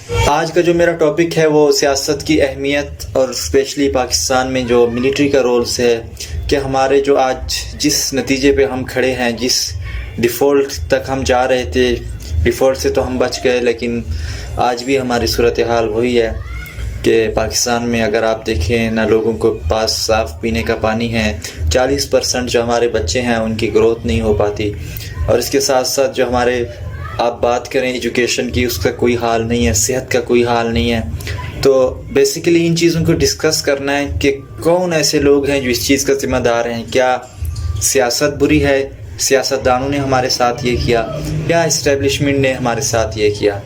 آج کا جو میرا ٹاپک ہے وہ سیاست کی اہمیت اور اسپیشلی پاکستان میں جو ملٹری کا رولز ہے کہ ہمارے جو آج جس نتیجے پہ ہم کھڑے ہیں، جس ڈیفالٹ تک ہم جا رہے تھے، ڈیفالٹ سے تو ہم بچ گئے لیکن آج بھی ہماری صورتحال وہی ہے کہ پاکستان میں اگر آپ دیکھیں نہ لوگوں کو پاس صاف پینے کا پانی ہے، 40% جو ہمارے بچے ہیں ان کی گروتھ نہیں ہو پاتی، اور اس کے ساتھ ساتھ جو ہمارے آپ بات کریں ایجوکیشن کی، اس کا کوئی حال نہیں ہے، صحت کا کوئی حال نہیں ہے۔ تو بیسیکلی ان چیزوں کو ڈسکس کرنا ہے کہ کون ایسے لوگ ہیں جو اس چیز کا ذمہ دار ہیں۔ کیا سیاست بری ہے، سیاستدانوں نے ہمارے ساتھ یہ کیا، یا اسٹیبلشمنٹ نے ہمارے ساتھ یہ کیا؟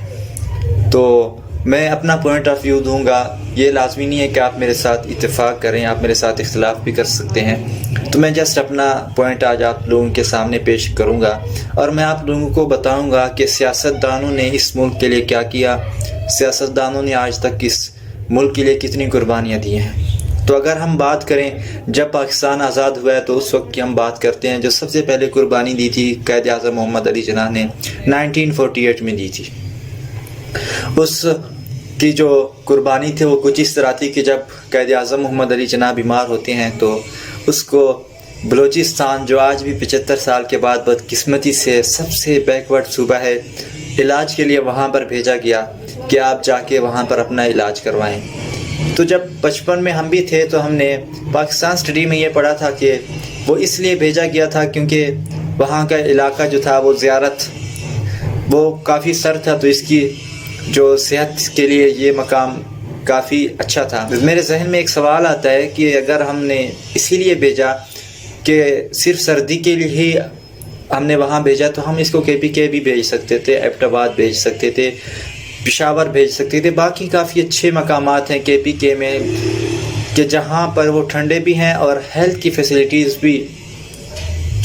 تو میں اپنا پوائنٹ آف ویو دوں گا، یہ لازمی نہیں ہے کہ آپ میرے ساتھ اتفاق کریں، آپ میرے ساتھ اختلاف بھی کر سکتے ہیں۔ تو میں جسٹ اپنا پوائنٹ آج آپ لوگوں کے سامنے پیش کروں گا، اور میں آپ لوگوں کو بتاؤں گا کہ سیاستدانوں نے اس ملک کے لیے کیا کیا، سیاستدانوں نے آج تک اس ملک کے لیے کتنی قربانیاں دی ہیں۔ تو اگر ہم بات کریں جب پاکستان آزاد ہوا ہے تو اس وقت کی ہم بات کرتے ہیں، جو سب سے پہلے قربانی دی تھی قائد اعظم محمد علی جناح نے 1948 میں دی تھی۔ اس کی جو قربانی تھی وہ کچھ اس طرح تھی کہ جب قائد اعظم محمد علی جناح بیمار ہوتے ہیں تو اس کو بلوچستان، جو آج بھی 75 سال کے بعد بدقسمتی سے سب سے بیکورڈ صوبہ ہے، علاج کے لیے وہاں پر بھیجا گیا کہ آپ جا کے وہاں پر اپنا علاج کروائیں۔ تو جب بچپن میں ہم بھی تھے تو ہم نے پاکستان اسٹڈی میں یہ پڑھا تھا کہ وہ اس لیے بھیجا گیا تھا کیونکہ وہاں کا علاقہ جو تھا وہ زیارت وہ کافی سر تھا، تو اس کی جو صحت کے لیے یہ مقام کافی اچھا تھا۔ میرے ذہن میں ایک سوال آتا ہے کہ اگر ہم نے اسی لیے بھیجا کہ صرف سردی کے لیے ہی ہم نے وہاں بھیجا، تو ہم اس کو KPK بھی بھیج سکتے تھے، ایبٹ آباد بھیج سکتے تھے، پشاور بھیج سکتے تھے، باقی کافی اچھے مقامات ہیں KPK میں کہ جہاں پر وہ ٹھنڈے بھی ہیں اور ہیلتھ کی فیسلٹیز بھی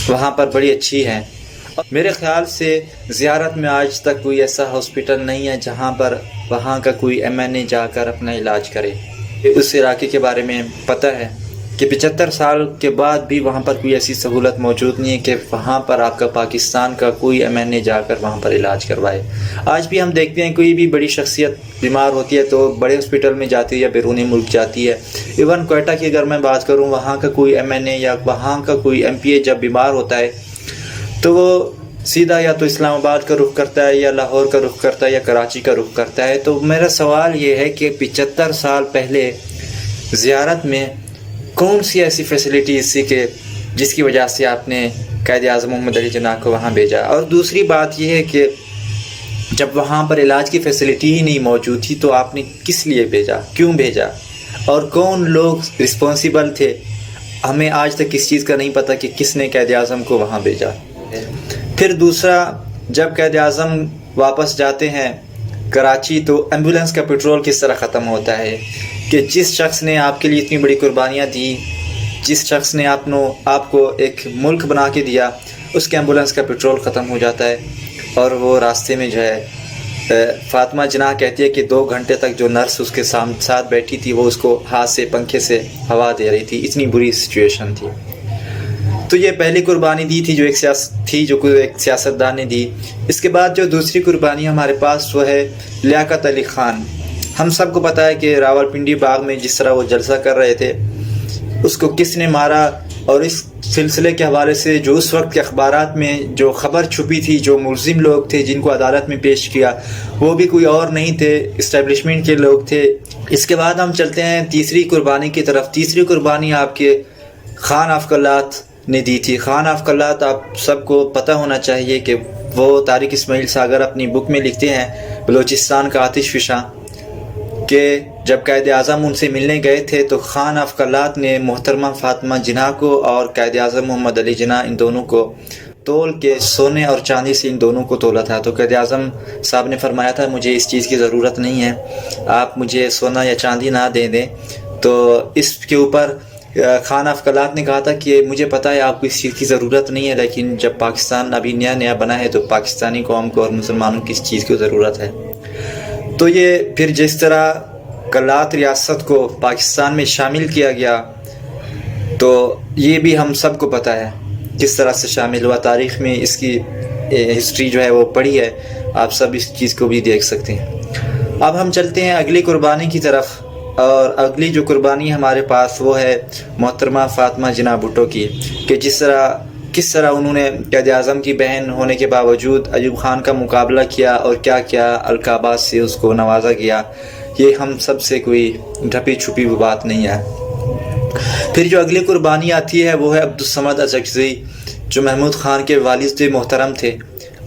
وہاں پر بڑی اچھی ہیں۔ میرے خیال سے زیارت میں آج تک کوئی ایسا ہاسپٹل نہیں ہے جہاں پر وہاں کا کوئی MNA جا کر اپنا علاج کرے۔ اس علاقے کے بارے میں پتہ ہے کہ 75 سال کے بعد بھی وہاں پر کوئی ایسی سہولت موجود نہیں ہے کہ وہاں پر آپ کا پاکستان کا کوئی MNA جا کر وہاں پر علاج کروائے۔ آج بھی ہم دیکھتے ہیں کوئی بھی بڑی شخصیت بیمار ہوتی ہے تو بڑے ہاسپٹل میں جاتی ہے یا بیرون ملک جاتی ہے۔ ایون کوئٹہ کی اگر میں بات کروں، وہاں کا کوئی MNA یا وہاں کا کوئی MPA جب بیمار ہوتا ہے تو وہ سیدھا یا تو اسلام آباد کا رخ کرتا ہے یا لاہور کا رخ کرتا ہے یا کراچی کا رخ کرتا ہے۔ تو میرا سوال یہ ہے کہ 75 سال پہلے زیارت میں کون سی ایسی فیسلٹیز تھی کہ جس کی وجہ سے آپ نے قائد اعظم محمد علی جناح کو وہاں بھیجا؟ اور دوسری بات یہ ہے کہ جب وہاں پر علاج کی فیسلٹی ہی نہیں موجود تھی تو آپ نے کس لیے بھیجا، کیوں بھیجا، اور کون لوگ رسپانسیبل تھے؟ ہمیں آج تک اس چیز کا نہیں پتہ کہ کس نے قائد اعظم کو وہاں بھیجا۔ پھر دوسرا، جب قائد اعظم واپس جاتے ہیں کراچی تو ایمبولینس کا پیٹرول کس طرح ختم ہوتا ہے کہ جس شخص نے آپ کے لیے اتنی بڑی قربانیاں دی، جس شخص نے آپ کو ایک ملک بنا کے دیا، اس کے ایمبولینس کا پیٹرول ختم ہو جاتا ہے، اور وہ راستے میں جو ہے فاطمہ جناح کہتی ہے کہ 2 گھنٹے تک جو نرس اس کے ساتھ بیٹھی تھی وہ اس کو ہاتھ سے پنکھے سے ہوا دے رہی تھی، اتنی بری سچویشن تھی۔ تو یہ پہلی قربانی دی تھی جو ایک سیاستدان نے دی۔ اس کے بعد جو دوسری قربانی ہمارے پاس وہ ہے لیاقت علی خان۔ ہم سب کو پتہ ہے کہ راولپنڈی باغ میں جس طرح وہ جلسہ کر رہے تھے، اس کو کس نے مارا، اور اس سلسلے کے حوالے سے جو اس وقت کے اخبارات میں جو خبر چھپی تھی، جو ملزم لوگ تھے جن کو عدالت میں پیش کیا، وہ بھی کوئی اور نہیں تھے، اسٹیبلشمنٹ کے لوگ تھے۔ اس کے بعد ہم چلتے ہیں تیسری قربانی کی طرف۔ تیسری قربانی آپ کے خان آف کلات نے دی تھی۔ خان آف کلات آپ سب کو پتہ ہونا چاہیے کہ وہ طارق اسماعیل ساگر اپنی بک میں لکھتے ہیں بلوچستان کا آتش فشاں، کہ جب قائد اعظم ان سے ملنے گئے تھے تو خان آف کلات نے محترمہ فاطمہ جناح کو اور قائد اعظم محمد علی جناح ان دونوں کو تول کے سونے اور چاندی سے ان دونوں کو تولا تھا۔ تو قائد اعظم صاحب نے فرمایا تھا مجھے اس چیز کی ضرورت نہیں ہے، آپ مجھے سونا یا چاندی نہ دے دیں۔ تو اس کے اوپر خان آف کلات نے کہا تھا کہ مجھے پتہ ہے آپ کو اس چیز کی ضرورت نہیں ہے، لیکن جب پاکستان ابھی نیا بنا ہے تو پاکستانی قوم کو اور مسلمانوں کی اس چیز کی ضرورت ہے۔ تو یہ پھر جس طرح کلات ریاست کو پاکستان میں شامل کیا گیا تو یہ بھی ہم سب کو پتہ ہے کس طرح سے شامل ہوا، تاریخ میں اس کی ہسٹری جو ہے وہ پڑھی ہے، آپ سب اس چیز کو بھی دیکھ سکتے ہیں۔ اب ہم چلتے ہیں اگلی قربانی کی طرف، اور اگلی جو قربانی ہمارے پاس وہ ہے محترمہ فاطمہ جناح بھٹو کی، کہ کس طرح انہوں نے قائد اعظم کی بہن ہونے کے باوجود ایوب خان کا مقابلہ کیا اور کیا کیا القابات سے اس کو نوازا گیا۔ یہ ہم سب سے کوئی ڈھپی چھپی وہ بات نہیں ہے۔ پھر جو اگلی قربانی آتی ہے وہ ہے عبدالصمد اچکزئی، جو محمود خان کے والد محترم تھے،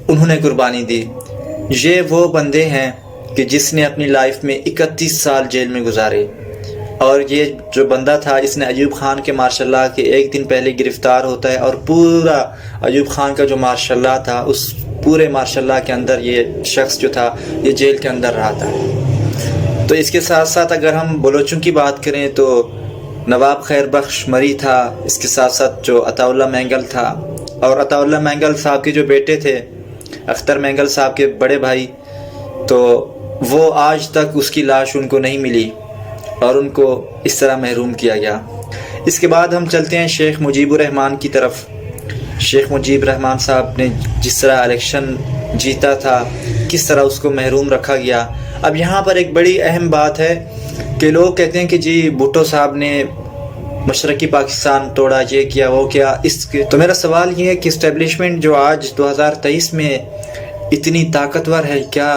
انہوں نے قربانی دی۔ یہ وہ بندے ہیں کہ جس نے اپنی لائف میں 31 سال جیل میں گزارے، اور یہ جو بندہ تھا اس نے ایوب خان کے ماشاء اللہ کے ایک دن پہلے گرفتار ہوتا ہے، اور پورا ایوب خان کا جو ماشاء اللہ تھا اس پورے ماشاء اللہ کے اندر یہ شخص جو تھا یہ جیل کے اندر رہا تھا۔ تو اس کے ساتھ ساتھ اگر ہم بلوچوں کی بات کریں تو نواب خیر بخش مری تھا، اس کے ساتھ ساتھ جو عطا اللہ مینگل تھا، اور عطا اللہ مینگل صاحب کے جو بیٹے تھے اختر مینگل صاحب کے بڑے بھائی، تو وہ آج تک اس کی لاش ان کو نہیں ملی اور ان کو اس طرح محروم کیا گیا۔ اس کے بعد ہم چلتے ہیں شیخ مجیب الرحمن کی طرف۔ شیخ مجیب الرحمن صاحب نے جس طرح الیکشن جیتا تھا کس طرح اس کو محروم رکھا گیا۔ اب یہاں پر ایک بڑی اہم بات ہے کہ لوگ کہتے ہیں کہ جی بھٹو صاحب نے مشرقی پاکستان توڑا، یہ کیا وہ کیا، تو میرا سوال یہ ہے کہ اسٹیبلشمنٹ جو آج 2023 میں اتنی طاقتور ہے، کیا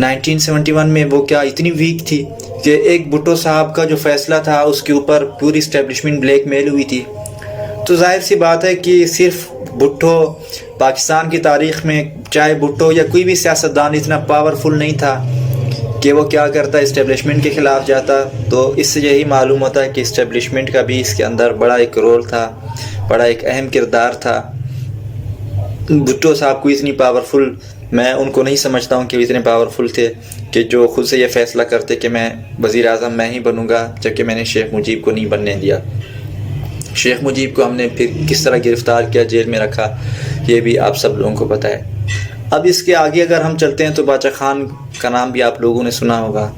1971 میں وہ کیا اتنی ویک تھی کہ ایک بھٹو صاحب کا جو فیصلہ تھا اس کے اوپر پوری اسٹیبلشمنٹ بلیک میل ہوئی تھی؟ تو ظاہر سی بات ہے کہ صرف بھٹو پاکستان کی تاریخ میں چاہے بھٹو یا کوئی بھی سیاستدان اتنا پاورفل نہیں تھا کہ وہ کیا کرتا اسٹیبلشمنٹ کے خلاف جاتا۔ تو اس سے یہی معلوم ہوتا ہے کہ اسٹیبلشمنٹ کا بھی اس کے اندر بڑا ایک رول تھا، بڑا ایک اہم کردار تھا۔ بھٹو صاحب کو اتنی پاورفل میں ان کو نہیں سمجھتا ہوں کہ وہ اتنے پاورفل تھے کہ جو خود سے یہ فیصلہ کرتے کہ میں وزیر اعظم میں ہی بنوں گا، جبکہ میں نے شیخ مجیب کو نہیں بننے دیا۔ شیخ مجیب کو ہم نے پھر کس طرح گرفتار کیا، جیل میں رکھا، یہ بھی آپ سب لوگوں کو پتہ ہے۔ اب اس کے آگے اگر ہم چلتے ہیں تو باچا خان کا نام بھی آپ لوگوں نے سنا ہوگا،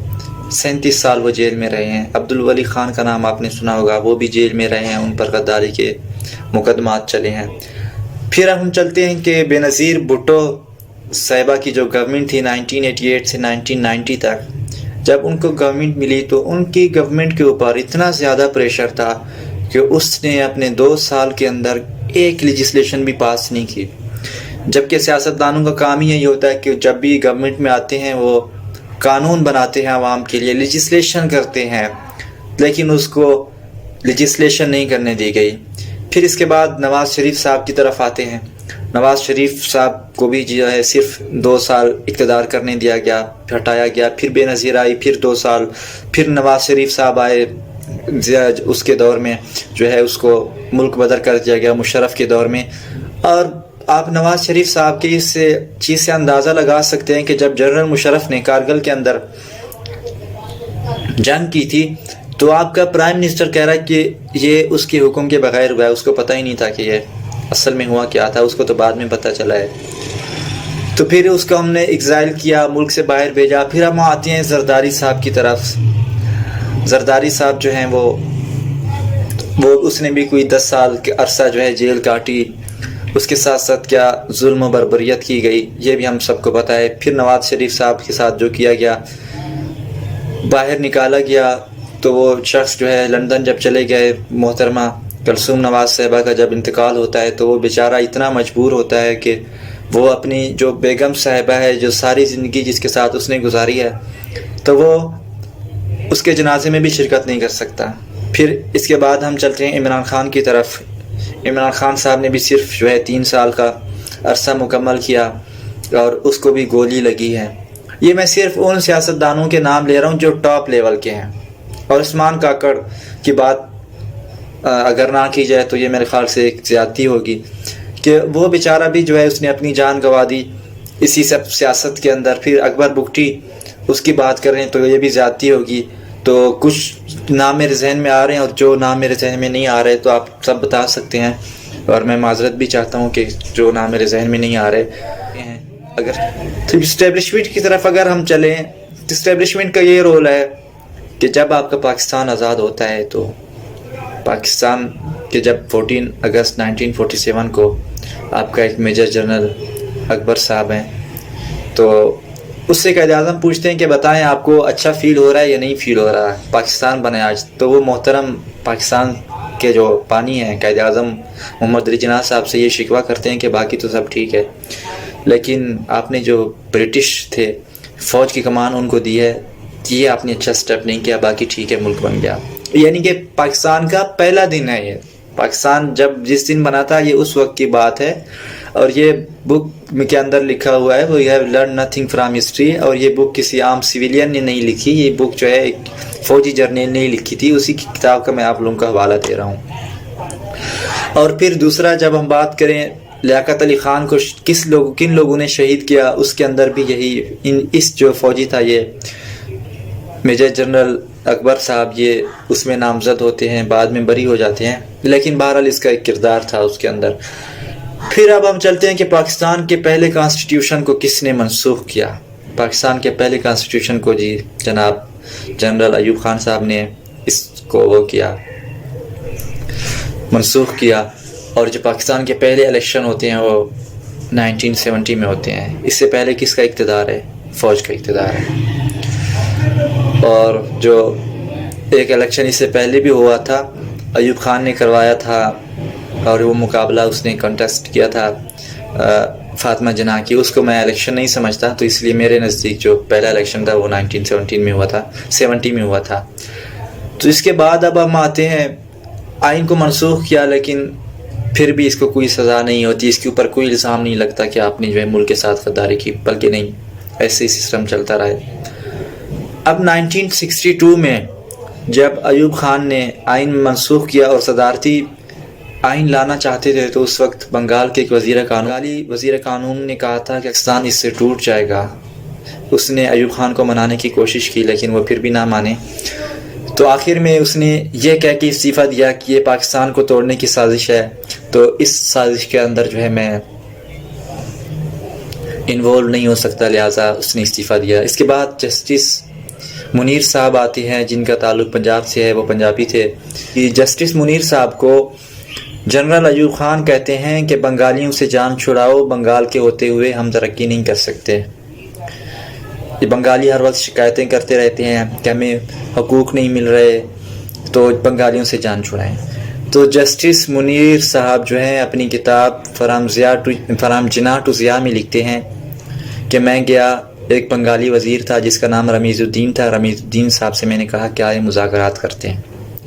37 سال وہ جیل میں رہے ہیں۔ عبدالولی خان کا نام آپ نے سنا ہوگا، وہ بھی جیل میں رہے ہیں، ان پر غداری کے مقدمات چلے ہیں۔ پھر ہم چلتے ہیں کہ بے نظیر بھٹو صاحبہ کی جو گورنمنٹ تھی 1988 سے 1990 تک، جب ان کو گورنمنٹ ملی تو ان کی گورنمنٹ کے اوپر اتنا زیادہ پریشر تھا کہ اس نے اپنے 2 سال کے اندر ایک لیجسلیشن بھی پاس نہیں کی، جبکہ سیاستدانوں کا کام ہی یہی ہوتا ہے کہ جب بھی گورنمنٹ میں آتے ہیں وہ قانون بناتے ہیں عوام کے لیے، لیجسلیشن کرتے ہیں، لیکن اس کو لیجسلیشن نہیں کرنے دی گئی۔ پھر اس کے بعد نواز شریف صاحب کی طرف آتے ہیں۔ نواز شریف صاحب کو بھی جو ہے صرف 2 سال اقتدار کرنے دیا گیا، ہٹایا گیا، پھر بے نظیر آئی، پھر 2 سال، پھر نواز شریف صاحب آئے، اس کے دور میں جو ہے اس کو ملک بدر کر دیا گیا مشرف کے دور میں۔ اور آپ نواز شریف صاحب کی اس چیز سے اندازہ لگا سکتے ہیں کہ جب جنرل مشرف نے کارگل کے اندر جنگ کی تھی تو آپ کا پرائم منسٹر کہہ رہا ہے کہ یہ اس کے حکم کے بغیر ہوا ہے، اس کو پتہ ہی نہیں تھا کہ یہ اصل میں ہوا کیا تھا، اس کو تو بعد میں پتہ چلا ہے۔ تو پھر اس کو ہم نے ایگزائل کیا، ملک سے باہر بھیجا۔ پھر ہم آتے ہیں زرداری صاحب کی طرف۔ زرداری صاحب جو ہیں وہ اس نے بھی کوئی 10 سال کے عرصہ جو ہے جیل کاٹی، اس کے ساتھ ساتھ کیا ظلم و بربریت کی گئی یہ بھی ہم سب کو پتہ ہے۔ پھر نواز شریف صاحب کے ساتھ جو کیا گیا، باہر نکالا گیا، تو وہ شخص جو ہے لندن جب چلے گئے، محترمہ کلثوم نواز صاحبہ کا جب انتقال ہوتا ہے تو وہ بیچارہ اتنا مجبور ہوتا ہے کہ وہ اپنی جو بیگم صاحبہ ہے، جو ساری زندگی جس کے ساتھ اس نے گزاری ہے، تو وہ اس کے جنازے میں بھی شرکت نہیں کر سکتا۔ پھر اس کے بعد ہم چلتے ہیں عمران خان کی طرف۔ عمران خان صاحب نے بھی صرف جو ہے 3 سال کا عرصہ مکمل کیا اور اس کو بھی گولی لگی ہے۔ یہ میں صرف ان سیاستدانوں کے نام لے رہا ہوں جو ٹاپ لیول کے ہیں، اور عثمان کاکڑ کی بات اگر نہ کی جائے تو یہ میرے خیال سے ایک زیادتی ہوگی کہ وہ بیچارہ بھی جو ہے اس نے اپنی جان گنوا دی اسی سب سیاست کے اندر۔ پھر اکبر بگٹی اس کی بات کر رہے ہیں تو یہ بھی زیادتی ہوگی۔ تو کچھ نام میرے ذہن میں آ رہے ہیں اور جو نام میرے ذہن میں نہیں آ رہے تو آپ سب بتا سکتے ہیں، اور میں معذرت بھی چاہتا ہوں کہ جو نام میرے ذہن میں نہیں آ رہے ہیں۔ اگر تو اسٹیبلشمنٹ کی طرف اگر ہم چلیں تو اسٹیبلشمنٹ کا یہ رول ہے کہ جب آپ کا پاکستان آزاد ہوتا ہے تو پاکستان کے جب 14 اگست 1947 کو آپ کا ایک میجر جنرل اکبر صاحب ہیں، تو اس سے قائد اعظم پوچھتے ہیں کہ بتائیں آپ کو اچھا فیل ہو رہا ہے یا نہیں فیل ہو رہا ہے، پاکستان بنے آج؟ تو وہ محترم پاکستان کے جو بانی ہیں قائد اعظم محمد علی جناح صاحب سے یہ شکوہ کرتے ہیں کہ باقی تو سب ٹھیک ہے، لیکن آپ نے جو برٹش تھے فوج کی کمان ان کو دی ہے، یہ آپ نے اچھا سٹیپ نہیں کیا، باقی ٹھیک ہے ملک بن گیا۔ یعنی کہ پاکستان کا پہلا دن ہے یہ، پاکستان جس دن بنا تھا یہ اس وقت کی بات ہے، اور یہ بک کے اندر لکھا ہوا ہے وہ you have learn nothing from history, اور یہ بک کسی عام سویلین نے نہیں لکھی، یہ بک جو ہے ایک فوجی جرنیل نے لکھی تھی، اسی کی کتاب کا میں آپ لوگوں کا حوالہ دے رہا ہوں۔ اور پھر دوسرا جب ہم بات کریں لیاقت علی خان کو کن لوگوں نے شہید کیا، اس کے اندر بھی یہی اس جو فوجی تھا یہ میجر جنرل اکبر صاحب، یہ اس میں نامزد ہوتے ہیں، بعد میں بری ہو جاتے ہیں، لیکن بہرحال اس کا ایک کردار تھا اس کے اندر۔ پھر اب ہم چلتے ہیں کہ پاکستان کے پہلے کانسٹیٹیوشن کو کس نے منسوخ کیا۔ پاکستان کے پہلے کانسٹیٹیوشن کو جی جناب جنرل ایوب خان صاحب نے اس کو وہ کیا، منسوخ کیا، اور جو پاکستان کے پہلے الیکشن ہوتے ہیں وہ 1970 میں ہوتے ہیں۔ اس سے پہلے کس کا اقتدار ہے؟ فوج کا اقتدار ہے۔ اور جو ایک الیکشن اس سے پہلے بھی ہوا تھا، ایوب خان نے کروایا تھا، اور وہ مقابلہ اس نے کنٹیسٹ کیا تھا فاطمہ جناح کی، اس کو میں الیکشن نہیں سمجھتا، تو اس لیے میرے نزدیک جو پہلا الیکشن تھا وہ 1917 میں ہوا تھا، 70 میں ہوا تھا۔ تو اس کے بعد اب ہم آتے ہیں، آئین کو منسوخ کیا، لیکن پھر بھی اس کو کوئی سزا نہیں ہوتی، اس کے اوپر کوئی الزام نہیں لگتا کہ آپ نے جو ہے ملک کے ساتھ غداری کی، بلکہ نہیں، ایسے ہی سسٹم چلتا رہے۔ اب 1962 میں جب ایوب خان نے آئین منسوخ کیا اور صدارتی آئین لانا چاہتے تھے، تو اس وقت بنگال کے ایک وزیر قانون نے کہا تھا کہ پاکستان اس سے ٹوٹ جائے گا۔ اس نے ایوب خان کو منانے کی کوشش کی، لیکن وہ پھر بھی نہ مانے، تو آخر میں اس نے یہ کہہ کے استعفیٰ دیا کہ یہ پاکستان کو توڑنے کی سازش ہے، تو اس سازش کے اندر جو ہے میں انوالو نہیں ہو سکتا، لہٰذا اس نے استعفیٰ دیا۔ اس کے بعد جسٹس منیر صاحب آتے ہیں، جن کا تعلق پنجاب سے ہے، وہ پنجابی تھے۔ جسٹس منیر صاحب کو جنرل ایوب خان کہتے ہیں کہ بنگالیوں سے جان چھڑاؤ، بنگال کے ہوتے ہوئے ہم ترقی نہیں کر سکتے۔ یہ بنگالی ہر وقت شکایتیں کرتے رہتے ہیں کہ ہمیں حقوق نہیں مل رہے، تو بنگالیوں سے جان چھڑائیں۔ تو جسٹس منیر صاحب جو ہیں اپنی کتاب فرام جناح ٹو ضیاء میں لکھتے ہیں کہ میں گیا، ایک بنگالی وزیر تھا جس کا نام رمیز الدین تھا، رمیز الدین صاحب سے میں نے کہا کیا یہ مذاکرات کرتے ہیں؟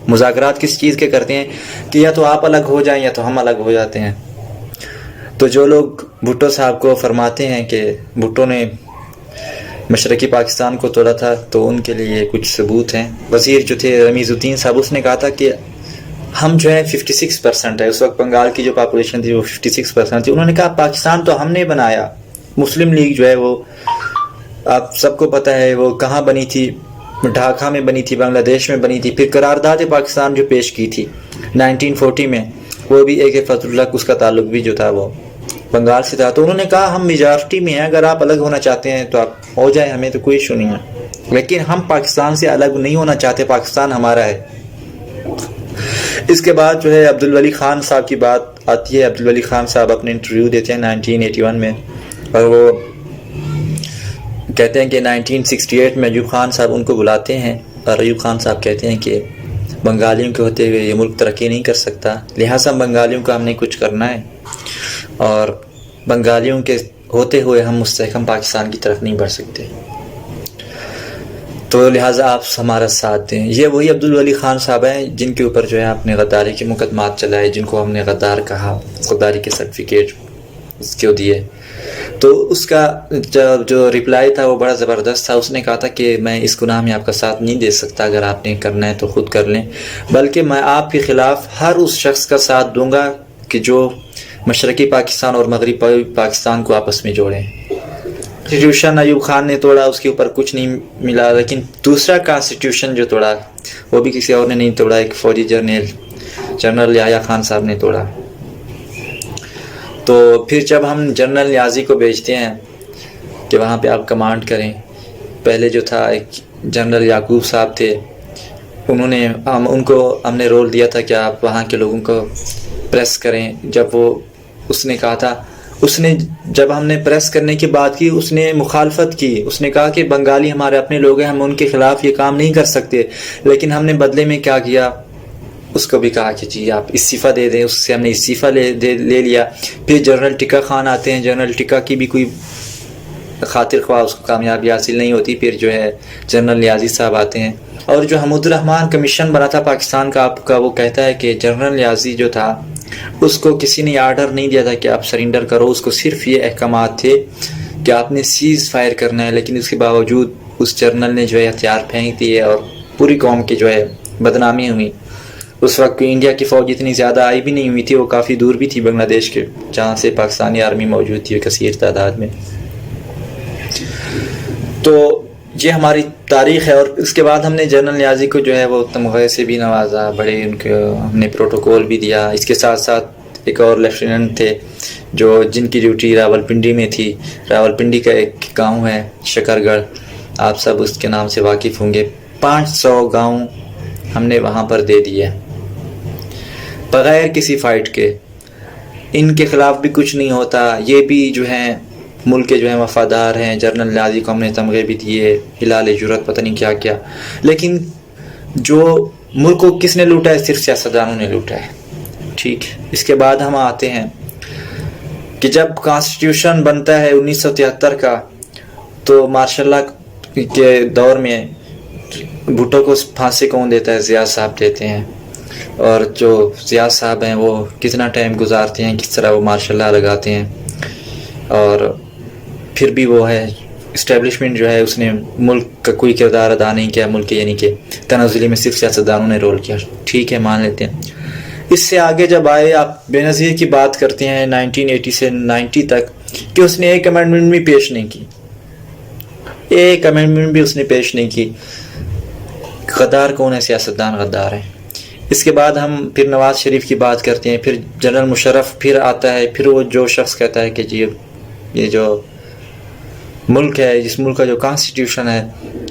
مذاکرات کس چیز کے کرتے ہیں کہ یا تو آپ الگ ہو جائیں یا تو ہم الگ ہو جاتے ہیں۔ تو جو لوگ بھٹو صاحب کو فرماتے ہیں کہ بھٹو نے مشرقی پاکستان کو توڑا تھا، تو ان کے لیے کچھ ثبوت ہیں۔ وزیر جو تھے رمیز الدین صاحب، اس نے کہا تھا کہ ہم جو ہے 56% ہے، اس وقت بنگال کی جو پاپولیشن تھی وہ 56% تھی۔ انہوں نے کہا پاکستان تو ہم نے بنایا، مسلم لیگ جو ہے وہ آپ سب کو پتہ ہے وہ کہاں بنی تھی، ڈھاکہ میں بنی تھی، بنگلہ دیش میں بنی تھی۔ پھر قرارداد پاکستان جو پیش کی تھی 1940 میں، وہ بھی اے کے فضل اللہ، اس کا تعلق بھی جو تھا وہ بنگال سے تھا۔ تو انہوں نے کہا ہم میجارٹی میں ہیں، اگر آپ الگ ہونا چاہتے ہیں تو آپ ہو جائیں، ہمیں تو کوئی ایشو نہیں ہے، لیکن ہم پاکستان سے الگ نہیں ہونا چاہتے، پاکستان ہمارا ہے۔ اس کے بعد جو ہے عبدالولی خان صاحب کی بات آتی ہے۔ عبدالولی خان صاحب اپنے انٹرویو دیتے ہیں 1981 میں، اور وہ کہتے ہیں کہ 1968 میں ایوب خان صاحب ان کو بلاتے ہیں، اور ایوب خان صاحب کہتے ہیں کہ بنگالیوں کے ہوتے ہوئے یہ ملک ترقی نہیں کر سکتا، لہٰذا بنگالیوں کا ہم نے کچھ کرنا ہے، اور بنگالیوں کے ہوتے ہوئے ہم مستحکم پاکستان کی طرف نہیں بڑھ سکتے، تو لہٰذا آپ ہمارا ساتھ دیں۔ یہ وہی عبدالولی خان صاحب ہیں جن کے اوپر جو ہے آپ نے غداری کے مقدمات چلائے، جن کو ہم نے غدار کہا، غداری کے سرٹیفکیٹ اس کو دیے۔ تو اس کا جو ریپلائی تھا وہ بڑا زبردست تھا۔ اس نے کہا تھا کہ میں اس گناہ میں آپ کا ساتھ نہیں دے سکتا، اگر آپ نے کرنا ہے تو خود کر لیں، بلکہ میں آپ کے خلاف ہر اس شخص کا ساتھ دوں گا کہ جو مشرقی پاکستان اور مغربی پاکستان کو آپس میں جوڑیں۔ کانسٹیٹیوشن ایوب خان نے توڑا، اس کے اوپر کچھ نہیں ملا، لیکن دوسرا کانسٹیٹیوشن جو توڑا وہ بھی کسی اور نے نہیں توڑا، ایک فوجی جنرل یحییٰ خان صاحب نے توڑا۔ تو پھر جب ہم جنرل نیازی کو بھیجتے ہیں کہ وہاں پہ آپ کمانڈ کریں، پہلے جو تھا ایک جنرل یعقوب صاحب تھے، ان کو ہم نے رول دیا تھا کہ آپ وہاں کے لوگوں کو پریس کریں۔ جب وہ اس نے کہا تھا اس نے جب ہم نے پریس کرنے کی بات کی اس نے مخالفت کی، اس نے کہا کہ بنگالی ہمارے اپنے لوگ ہیں، ہم ان کے خلاف یہ کام نہیں کر سکتے، لیکن ہم نے بدلے میں کیا کیا، اس کو بھی کہا کہ جی آپ استعفیٰ دے دیں، اس سے ہم نے استعفیٰ لے لیا۔ پھر جنرل ٹکا خان آتے ہیں، جنرل ٹکا کی بھی کوئی خاطر خواہ اس کو کامیابی حاصل نہیں ہوتی، پھر جو ہے جنرل نیازی صاحب آتے ہیں، اور جو حمود الرحمان کمیشن بنا تھا پاکستان کا آپ کا، وہ کہتا ہے کہ جنرل نیازی جو تھا اس کو کسی نے آرڈر نہیں دیا تھا کہ آپ سرنڈر کرو، اس کو صرف یہ احکامات تھے کہ آپ نے سیز فائر کرنا ہے، لیکن اس کے باوجود اس جنرل نے جو ہے ہتھیار پھینک دیے اور پوری قوم کی جو ہے بدنامی ہوئی۔ اس وقت انڈیا کی فوج اتنی زیادہ آئی بھی نہیں ہوئی تھی، وہ کافی دور بھی تھی بنگلہ دیش کے، جہاں سے پاکستانی آرمی موجود تھی کثیر تعداد میں۔ تو یہ ہماری تاریخ ہے، اور اس کے بعد ہم نے جنرل نیازی کو جو ہے وہ تمغے سے بھی نوازا، بڑے ان کو ہم نے پروٹوکول بھی دیا۔ اس کے ساتھ ساتھ ایک اور لیفٹیننٹ تھے جن کی ڈیوٹی راول پنڈی میں تھی۔ راول پنڈی کا ایک گاؤں ہے شکر گڑھ، آپ سب اس کے نام سے واقف ہوں گے۔ 500 گاؤں ہم نے وہاں پر دے دیے بغیر کسی فائٹ کے۔ ان کے خلاف بھی کچھ نہیں ہوتا، یہ بھی جو ہیں ملک کے جو ہیں وفادار ہیں۔ جنرل نیازی کو ہم نے تمغے بھی دیے، ہلال جرأت پتہ نہیں کیا کیا، لیکن جو ملک کو کس نے لوٹا ہے؟ صرف سیاستدانوں نے لوٹا ہے۔ ٹھیک، اس کے بعد ہم آتے ہیں کہ جب کانسٹیٹیوشن بنتا ہے 1973 کا، تو مارشل لاء کے دور میں بھٹو کو پھانسی کون دیتا ہے؟ ضیاء صاحب دیتے ہیں، اور جو ضیاء صاحب ہیں وہ کتنا ٹائم گزارتے ہیں، کس طرح وہ مارشل لاء لگاتے ہیں، اور پھر بھی وہ ہے اسٹیبلشمنٹ جو ہے اس نے ملک کا کوئی کردار ادا نہیں کیا، ملک کے یعنی کہ تنزلی میں صرف سیاستدانوں نے رول کیا۔ ٹھیک ہے، مان لیتے ہیں۔ اس سے آگے جب آئے، آپ بے نظیر کی بات کرتے ہیں 1980 سے 90 تک، کہ اس نے ایک امینڈمنٹ بھی پیش نہیں کی، ایک امینڈمنٹ بھی اس نے پیش نہیں کی۔ غدار کون ہے؟ سیاستدان غدار ہیں۔ اس کے بعد ہم پھر نواز شریف کی بات کرتے ہیں، پھر جنرل مشرف پھر آتا ہے، پھر وہ جو شخص کہتا ہے کہ جی یہ جو ملک ہے، جس ملک کا جو کانسٹیٹیوشن ہے،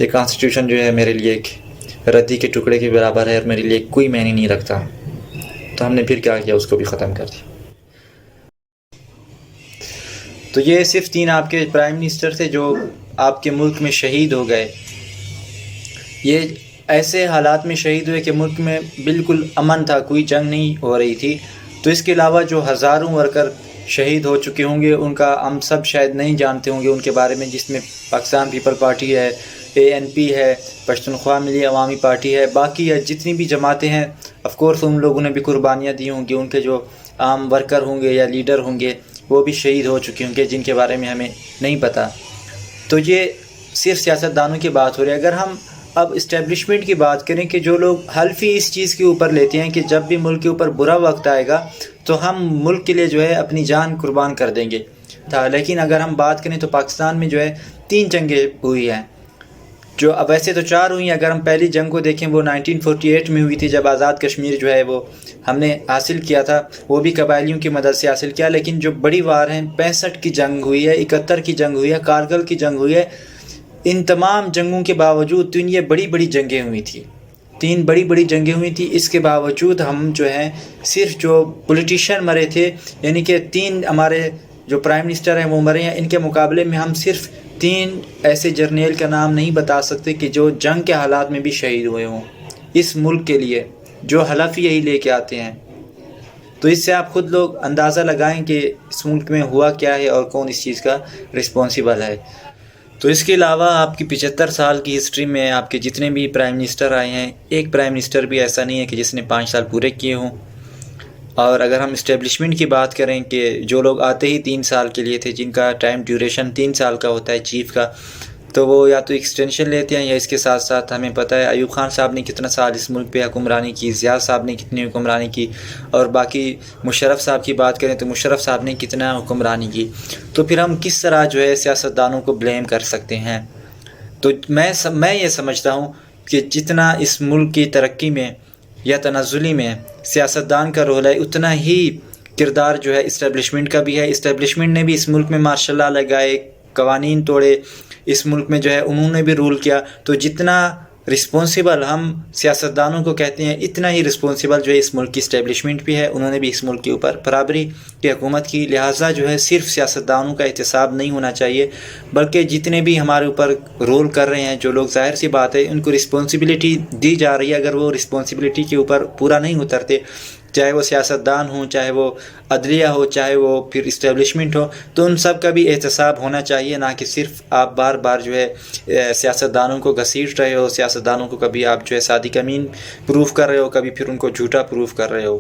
یہ کانسٹیٹیوشن جو ہے میرے لیے ایک ردی کے ٹکڑے کے برابر ہے اور میرے لیے کوئی معنی نہیں رکھتا، تو ہم نے پھر کیا کیا؟ اس کو بھی ختم کر دیا۔ تو یہ صرف 3 آپ کے پرائم منسٹر تھے جو آپ کے ملک میں شہید ہو گئے۔ یہ ایسے حالات میں شہید ہوئے کہ ملک میں بالکل امن تھا، کوئی جنگ نہیں ہو رہی تھی۔ تو اس کے علاوہ جو ہزاروں ورکر شہید ہو چکے ہوں گے، ان کا ہم سب شاید نہیں جانتے ہوں گے ان کے بارے میں، جس میں پاکستان پیپل پارٹی ہے، ANP ہے، پشتونخوا ملی عوامی پارٹی ہے، باقی جتنی بھی جماعتیں ہیں، آف کورس ان لوگوں نے بھی قربانیاں دی ہوں گی، ان کے جو عام ورکر ہوں گے یا لیڈر ہوں گے وہ بھی شہید ہو چکے ہوں گے، جن کے بارے میں ہمیں نہیں پتہ۔ تو یہ صرف سیاستدانوں کی بات ہو رہی ہے۔ اگر ہم اب اسٹیبلشمنٹ کی بات کریں کہ جو لوگ حلفی اس چیز کے اوپر لیتے ہیں کہ جب بھی ملک کے اوپر برا وقت آئے گا تو ہم ملک کے لیے جو ہے اپنی جان قربان کر دیں گے تھا، لیکن اگر ہم بات کریں تو پاکستان میں جو ہے 3 جنگیں ہوئی ہیں، جو اب ویسے تو 4 ہوئی ہیں۔ اگر ہم پہلی جنگ کو دیکھیں وہ 1948 میں ہوئی تھی، جب آزاد کشمیر جو ہے وہ ہم نے حاصل کیا تھا، وہ بھی قبائلیوں کی مدد سے حاصل کیا۔ لیکن جو بڑی وار ہیں، 65 کی جنگ ہوئی ہے، 71 کی جنگ ہوئی ہے، کارگل کی جنگ ہوئی ہے، ان تمام جنگوں کے باوجود 3 یہ بڑی بڑی جنگیں ہوئی تھیں، 3 بڑی بڑی جنگیں ہوئی تھیں۔ اس کے باوجود ہم جو ہیں صرف جو پولیٹیشین مرے تھے، یعنی کہ 3 ہمارے جو پرائم منسٹر ہیں وہ مرے ہیں، ان کے مقابلے میں ہم صرف 3 ایسے جرنیل کا نام نہیں بتا سکتے کہ جو جنگ کے حالات میں بھی شہید ہوئے ہوں اس ملک کے لیے، جو حلف یہی لے کے آتے ہیں۔ تو اس سے آپ خود لوگ اندازہ لگائیں کہ اس ملک میں ہوا کیا ہے اور کون اس چیز کا رسپانسیبل ہے۔ تو اس کے علاوہ آپ کی 75 سال کی ہسٹری میں آپ کے جتنے بھی پرائم منسٹر آئے ہیں، ایک پرائم منسٹر بھی ایسا نہیں ہے کہ جس نے 5 سال پورے کیے ہوں۔ اور اگر ہم اسٹیبلشمنٹ کی بات کریں کہ جو لوگ آتے ہی 3 سال کے لیے تھے، جن کا ٹائم ڈیوریشن 3 سال کا ہوتا ہے چیف کا، تو وہ یا تو ایکسٹینشن لیتے ہیں، یا اس کے ساتھ ساتھ ہمیں پتہ ہے ایوب خان صاحب نے کتنا سال اس ملک پہ حکمرانی کی، ضیاء صاحب نے کتنی حکمرانی کی، اور باقی مشرف صاحب کی بات کریں تو مشرف صاحب نے کتنا حکمرانی کی۔ تو پھر ہم کس طرح جو ہے سیاستدانوں کو بلیم کر سکتے ہیں؟ تو میں یہ سمجھتا ہوں کہ جتنا اس ملک کی ترقی میں یا تنزلی میں سیاستدان کا رول ہے، اتنا ہی کردار جو ہے اسٹیبلشمنٹ کا بھی ہے۔ اسٹیبلشمنٹ نے بھی اس ملک میں مارشل لاء لگائے، قوانین توڑے، اس ملک میں جو ہے انہوں نے بھی رول کیا۔ تو جتنا رسپانسیبل ہم سیاستدانوں کو کہتے ہیں، اتنا ہی رسپانسیبل جو ہے اس ملک کی اسٹیبلشمنٹ بھی ہے، انہوں نے بھی اس ملک کے اوپر برابری کی حکومت کی، لہٰذا جو ہے صرف سیاستدانوں کا احتساب نہیں ہونا چاہیے، بلکہ جتنے بھی ہمارے اوپر رول کر رہے ہیں جو لوگ، ظاہر سی بات ہے ان کو رسپانسبلٹی دی جا رہی ہے، اگر وہ رسپانسبلٹی کے اوپر پورا نہیں اترتے، چاہے وہ سیاستدان ہوں، چاہے وہ عدلیہ ہو، چاہے وہ پھر اسٹیبلشمنٹ ہو، تو ان سب کا بھی احتساب ہونا چاہیے، نہ کہ صرف آپ بار بار جو ہے سیاستدانوں کو گھسیٹ رہے ہو، سیاستدانوں کو کبھی آپ جو ہے صادق امین پروف کر رہے ہو، کبھی پھر ان کو جھوٹا پروف کر رہے ہو۔